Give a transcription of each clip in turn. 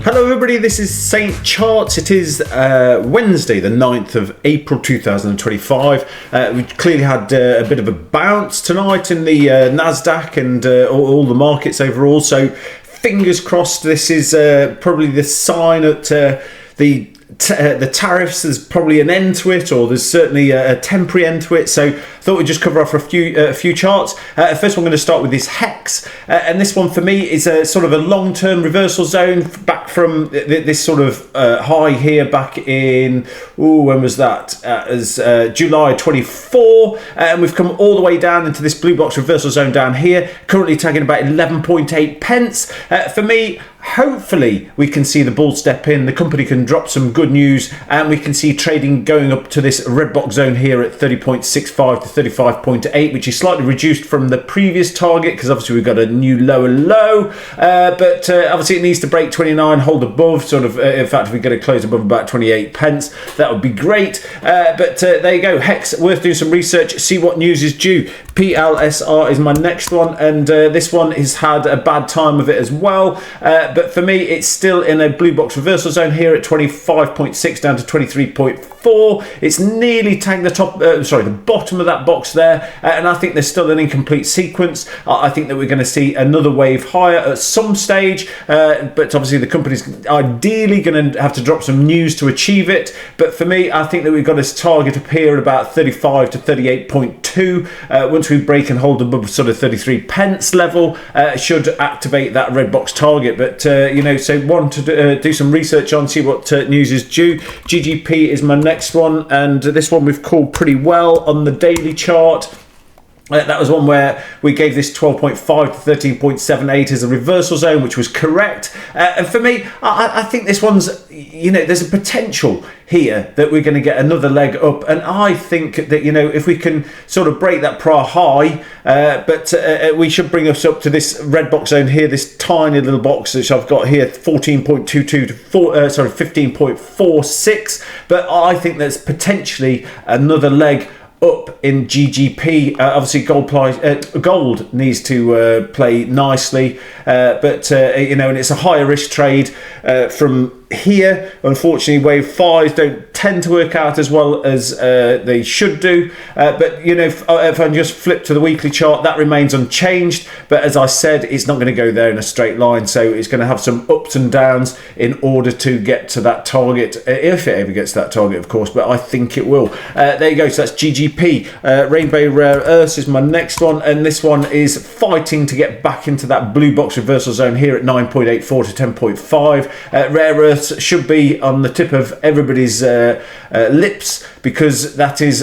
Hello everybody, this is Saint Charts. It is Wednesday the 9th of April 2025. We clearly had a bit of a bounce tonight in the Nasdaq and all the markets overall, so fingers crossed this is probably the sign that the tariffs, there's probably an end to it, or there's certainly a temporary end to it. So I thought we'd just cover off a few charts. First one, I'm going to start with this HEX, and this one for me is a sort of a long-term reversal zone back from this sort of high here back in, when was that? As July 24, and we've come all the way down into this blue box reversal zone down here, currently tagging about 11.8 pence. For me, hopefully we can see the bull step in, the company can drop some good news, and we can see trading going up to this red box zone here at 30.65 to 35.8, which is slightly reduced from the previous target because obviously we've got a new lower low, but obviously it needs to break 29, hold above sort of, in fact if we get a close above about 28 pence, that would be great. But there you go, HEX, worth doing some research, see what news is due. PLSR is my next one, and this one has had a bad time of it as well, but for me it's still in a blue box reversal zone here at 25.6 down to 23.4. It's nearly tagged the top, the bottom of that box there, and I think there's still an incomplete sequence. I think that we're going to see another wave higher at some stage, but obviously the company's ideally going to have to drop some news to achieve it. But for me, I think that we've got this target up here at about 35 to 38.2. Once we break and hold above sort of 33 pence level, should activate that red box target. But so want to do some research on, see what news is due. GGP is my next one, and this one we've called pretty well on the daily chart. That was one where we gave this 12.5 to 13.78 as a reversal zone, which was correct. And for me, I think this one's, there's a potential here that we're going to get another leg up. And I think that, if we can sort of break that prior high, but we should bring us up to this red box zone here, this tiny little box which I've got here, 14.22 to 15.46. But I think there's potentially another leg up in GGP. Obviously gold needs to play nicely, but and it's a higher risk trade from here. Unfortunately, wave 5s don't tend to work out as well as they should do, but if I just flip to the weekly chart, that remains unchanged. But as I said, it's not going to go there in a straight line, so it's going to have some ups and downs in order to get to that target, if it ever gets to that target, of course, but I think it will. There you go, so that's GGP. Rainbow Rare Earths is my next one, and this one is fighting to get back into that blue box reversal zone here at 9.84 to 10.5. Rare Earths should be on the tip of everybody's lips, because that is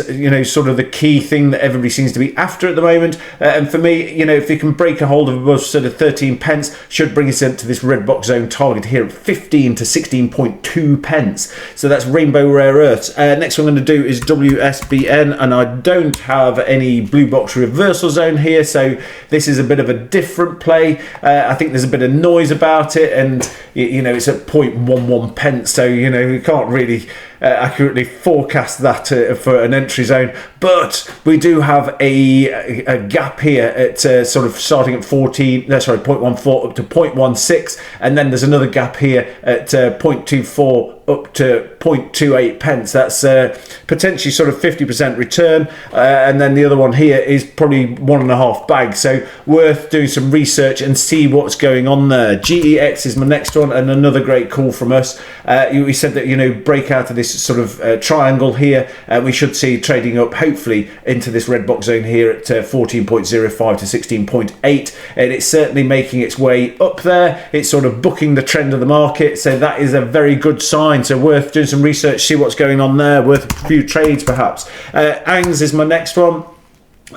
sort of the key thing that everybody seems to be after at the moment. And for me, if we can break a hold of above sort of 13 pence, should bring us into this red box zone target here at 15 to 16.2 pence. So that's Rainbow Rare Earths. Next one I'm going to do is WSBN, and I don't have any blue box reversal zone here, so this is a bit of a different play. I think there's a bit of noise about it, and it's at 0.11 pence, so we can't really accurately forecast that for an entry zone, but we do have a gap here at sort of starting at 0.14 up to 0.16, and then there's another gap here at 0.24 up to 0.28 pence. That's potentially sort of 50% return, and then the other one here is probably 1.5 bags, so worth doing some research and see what's going on there. GEX is my next one, and another great call from us. We said that break out of this sort of triangle here, we should see trading up hopefully into this red box zone here at 14.05 to 16.8, and it's certainly making its way up there. It's sort of booking the trend of the market, so that is a very good sign. So worth doing some research, see what's going on there, worth a few trades perhaps. ANGS is my next one,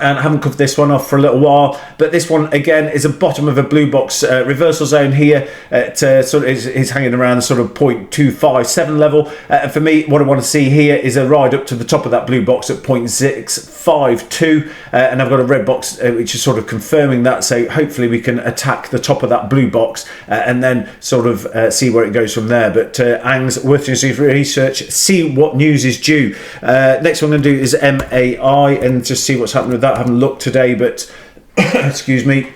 and I haven't covered this one off for a little while, but this one again is a bottom of a blue box reversal zone here at sort of is hanging around the sort of 0.257 level, and for me what I want to see here is a ride up to the top of that blue box at 0.652, and I've got a red box which is sort of confirming that, so hopefully we can attack the top of that blue box and then sort of see where it goes from there. But ANGS, worth doing some research, see what news is due. Next one I'm going to do is MAI, and just see what's happening with that. I haven't looked today, but excuse me.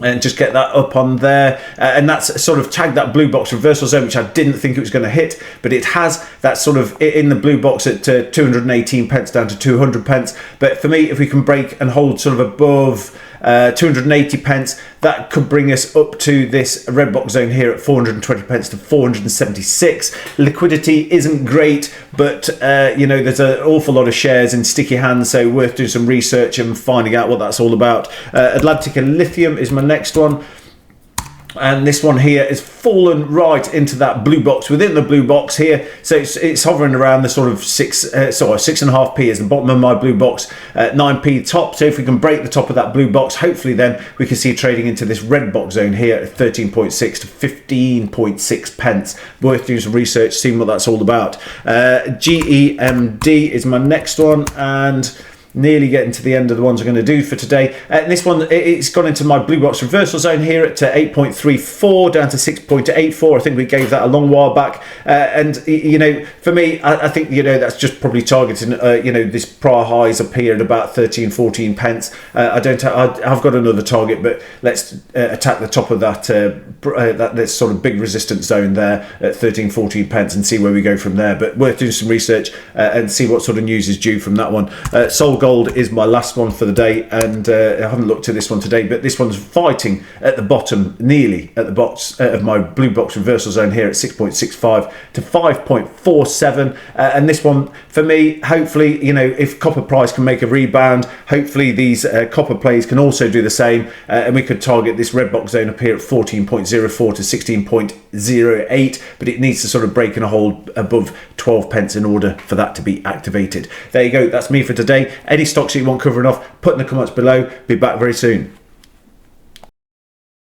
and just get that up on there, and that's sort of tagged that blue box reversal zone, which I didn't think it was going to hit, but it has. That sort of in the blue box at 218 pence down to 200 pence. But for me, if we can break and hold sort of above 280 pence, that could bring us up to this red box zone here at 420 pence to 476. Liquidity isn't great, but you know, there's an awful lot of shares in sticky hands, so worth doing some research and finding out what that's all about. Atlantica Lithium is my next one. And this one here is fallen right into that blue box within the blue box here, so it's hovering around the sort of 6.5p is the bottom of my blue box, 9p top. So if we can break the top of that blue box, hopefully then we can see trading into this red box zone here at 13.6 to 15.6 pence. Worth doing some research, seeing what that's all about. GEMD is my next one, and nearly getting to the end of the ones I'm going to do for today. This one, it's gone into my blue box reversal zone here at 8.34 down to 6.84. I think we gave that a long while back, and you know, for me, I think, you know, that's just probably targeting you know, this prior highs up here at about 13-14 pence. I've got another target, but let's attack the top of that this sort of big resistance zone there at 13-14 pence and see where we go from there. But worth doing some research and see what sort of news is due from that one. SolGold is my last one for the day, and I haven't looked at this one today, but this one's fighting at the bottom, nearly at the box of my blue box reversal zone here at 6.65 to 5.47, and this one for me, hopefully, you know, if copper price can make a rebound, hopefully these copper plays can also do the same, and we could target this red box zone up here at 14.04 to 16.08, but it needs to sort of break and hold above 12 pence in order for that to be activated. There you go, that's me for today. Any stocks that you want covering off, put in the comments below. Be back very soon.